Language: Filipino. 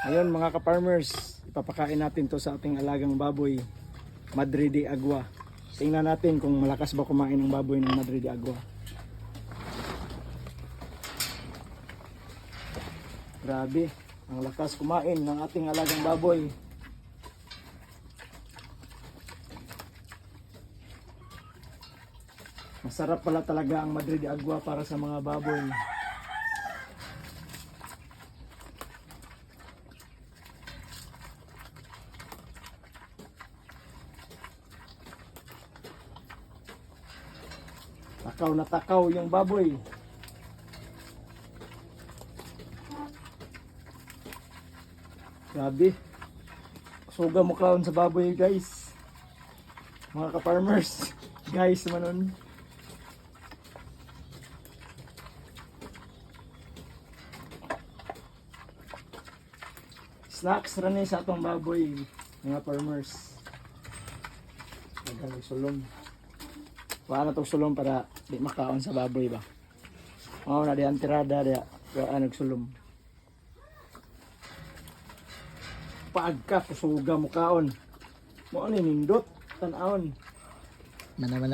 Ngayon mga ka-farmers, ipapakain natin to sa ating alagang baboy, Madre de Agua. Tingnan natin kung malakas ba kumain ng baboy ng Madre de Agua. Grabe, ang lakas kumain ng ating alagang baboy. Masarap pala talaga ang Madre de Agua para sa mga baboy. Takaw na takaw yung baboy. Grabe. Suga mo kaon sa baboy guys. Mga ka-farmers. Guys manon. Snacks rin sa atong baboy. Mga farmers. Magaling sulong. Wala na itong sulong para di makaon sa baboy ba. Oo na di antirada di nagsulong. Pagka kusuga mo kaon. Mo ano nindot tanawon. Mana